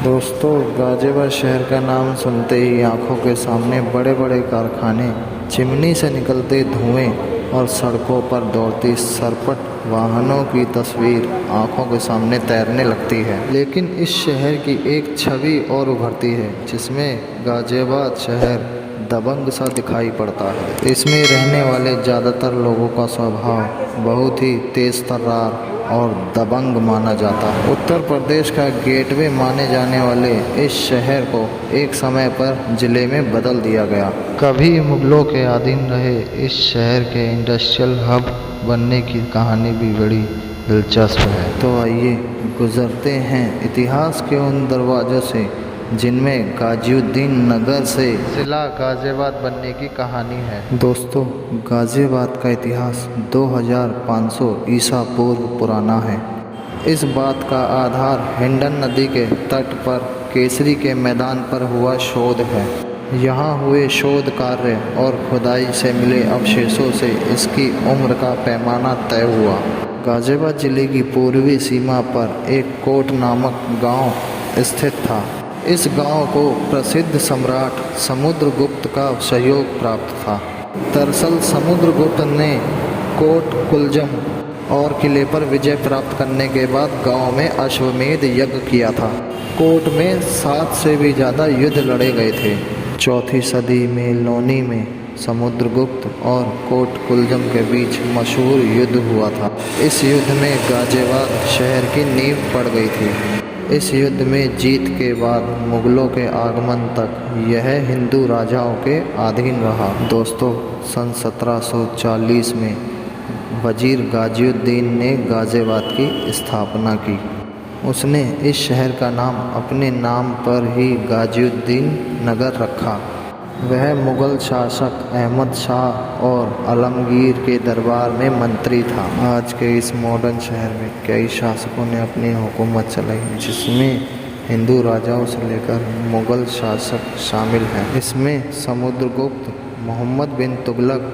दोस्तों, गाजियाबाद शहर का नाम सुनते ही आंखों के सामने बड़े बड़े कारखाने, चिमनी से निकलते धुएं और सड़कों पर दौड़ती सरपट वाहनों की तस्वीर आंखों के सामने तैरने लगती है। लेकिन इस शहर की एक छवि और उभरती है जिसमें गाजियाबाद शहर दबंग सा दिखाई पड़ता है। इसमें रहने वाले ज़्यादातर लोगों का स्वभाव बहुत ही तेज तर्रार और दबंग माना जाता है। उत्तर प्रदेश का गेटवे माने जाने वाले इस शहर को एक समय पर जिले में बदल दिया गया। कभी मुगलों के अधीन रहे इस शहर के इंडस्ट्रियल हब बनने की कहानी भी बड़ी दिलचस्प है। तो आइए गुजरते हैं इतिहास के उन दरवाज़ों से जिनमें गाजियुद्दीन नगर से जिला गाजियाबाद बनने की कहानी है। दोस्तों, गाजियाबाद का इतिहास 2500 ईसा पूर्व पुराना है। इस बात का आधार हिंडन नदी के तट पर केसरी के मैदान पर हुआ शोध है। यहाँ हुए शोध कार्य और खुदाई से मिले अवशेषों से इसकी उम्र का पैमाना तय हुआ। गाजियाबाद जिले की पूर्वी सीमा पर एक कोट नामक गांव स्थित था। इस गांव को प्रसिद्ध सम्राट समुद्रगुप्त का सहयोग प्राप्त था। दरअसल समुद्रगुप्त ने कोट कुलजम और किले पर विजय प्राप्त करने के बाद गांव में अश्वमेध यज्ञ किया था। कोट में 7 से भी ज़्यादा युद्ध लड़े गए थे। 4वीं सदी में लोनी में समुद्रगुप्त और कोट कुलजम के बीच मशहूर युद्ध हुआ था। इस युद्ध में गाजियाबाद शहर की नींव पड़ गई थी। इस युद्ध में जीत के बाद मुगलों के आगमन तक यह हिंदू राजाओं के अधीन रहा। दोस्तों, सन 1740 में वजीर गाजियुद्दीन ने गाजियाबाद की स्थापना की। उसने इस शहर का नाम अपने नाम पर ही गाजियुद्दीन नगर रखा। वह मुग़ल शासक अहमद शाह और आलमगीर के दरबार में मंत्री था। आज के इस मॉडर्न शहर में कई शासकों ने अपनी हुकूमत चलाई, जिसमें हिंदू राजाओं से लेकर मुग़ल शासक शामिल हैं। इसमें समुद्रगुप्त, मोहम्मद बिन तुगलक,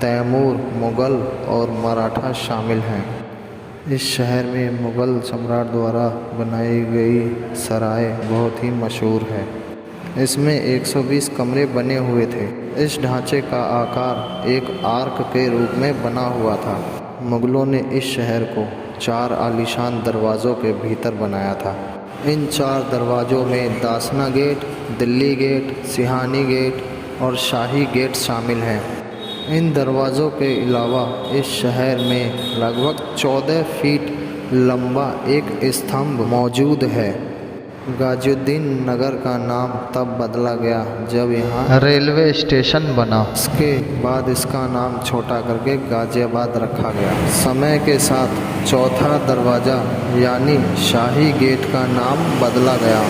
तैमूर, मुग़ल और मराठा शामिल हैं। इस शहर में मुग़ल सम्राट द्वारा बनाई गई सराय बहुत ही मशहूर है। इसमें 120 कमरे बने हुए थे। इस ढांचे का आकार एक आर्क के रूप में बना हुआ था। मुगलों ने इस शहर को 4 आलीशान दरवाज़ों के भीतर बनाया था। इन 4 दरवाज़ों में Dasna gate, Delhi gate, Sihani gate और शाही गेट शामिल हैं। इन दरवाज़ों के अलावा इस शहर में लगभग 14 फीट लंबा एक स्तंभ मौजूद है। गाजियुद्दीन नगर का नाम तब बदला गया जब यहाँ रेलवे स्टेशन बना। इसके बाद इसका नाम छोटा करके गाजियाबाद रखा गया। समय के साथ चौथा दरवाज़ा यानी शाही गेट का नाम बदला गया।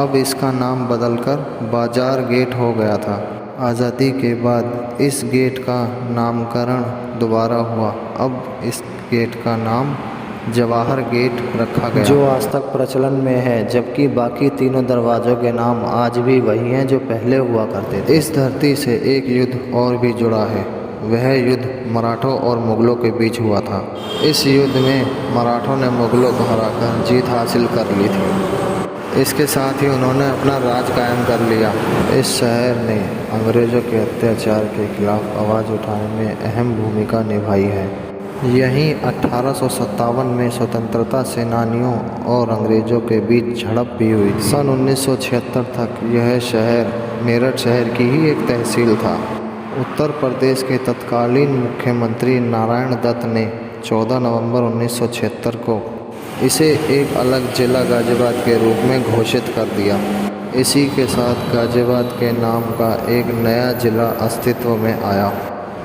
अब इसका नाम बदलकर बाजार गेट हो गया था। आज़ादी के बाद इस गेट का नामकरण दोबारा हुआ। अब इस गेट का नाम जवाहर गेट रखा गया, जो आज तक प्रचलन में है, जबकि बाकी तीनों दरवाज़ों के नाम आज भी वही हैं जो पहले हुआ करते थे। इस धरती से एक युद्ध और भी जुड़ा है। वह युद्ध मराठों और मुग़लों के बीच हुआ था। इस युद्ध में मराठों ने मुग़लों को हराकर जीत हासिल कर ली थी। इसके साथ ही उन्होंने अपना राज कायम कर लिया। इस शहर ने अंग्रेज़ों के अत्याचार के खिलाफ आवाज़ उठाने में अहम भूमिका निभाई है। यहीं 1857 में स्वतंत्रता सेनानियों और अंग्रेज़ों के बीच झड़प भी हुई। सन 1976 तक यह शहर मेरठ शहर की ही एक तहसील था। उत्तर प्रदेश के तत्कालीन मुख्यमंत्री नारायण दत्त ने 14 नवंबर 1976 को इसे एक अलग जिला गाजियाबाद के रूप में घोषित कर दिया। इसी के साथ गाजियाबाद के नाम का एक नया जिला अस्तित्व में आया।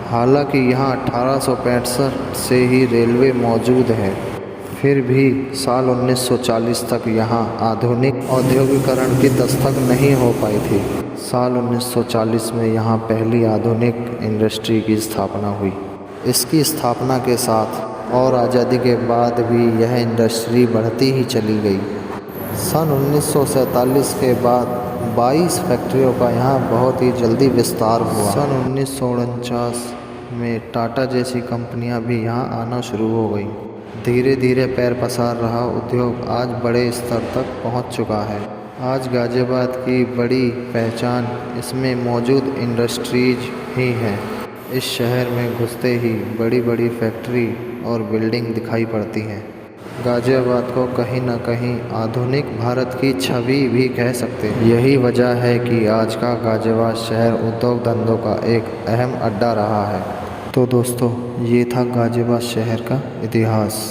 हालांकि यहाँ 1865 से ही रेलवे मौजूद है, फिर भी साल 1940 तक यहाँ आधुनिक औद्योगिकरण की दस्तक नहीं हो पाई थी। साल 1940 में यहाँ पहली आधुनिक इंडस्ट्री की स्थापना हुई। इसकी स्थापना के साथ और आज़ादी के बाद भी यह इंडस्ट्री बढ़ती ही चली गई। सन 1947 के बाद 22 फैक्ट्रियों का यहाँ बहुत ही जल्दी विस्तार हुआ। सन 1949 में टाटा जैसी कंपनियाँ भी यहाँ आना शुरू हो गई। धीरे धीरे पैर पसार रहा उद्योग आज बड़े स्तर तक पहुँच चुका है। आज गाज़ियाबाद की बड़ी पहचान इसमें मौजूद इंडस्ट्रीज ही है। इस शहर में घुसते ही बड़ी बड़ी फैक्ट्री और बिल्डिंग दिखाई पड़ती हैं। गाज़ियाबाद को कहीं न कहीं आधुनिक भारत की छवि भी कह सकते हैं। यही वजह है कि आज का गाज़ियाबाद शहर उद्योग धंधों का एक अहम अड्डा रहा है। तो दोस्तों, ये था गाज़ियाबाद शहर का इतिहास।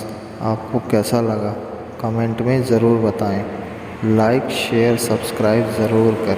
आपको कैसा लगा कमेंट में ज़रूर बताएं। लाइक शेयर सब्सक्राइब ज़रूर करें।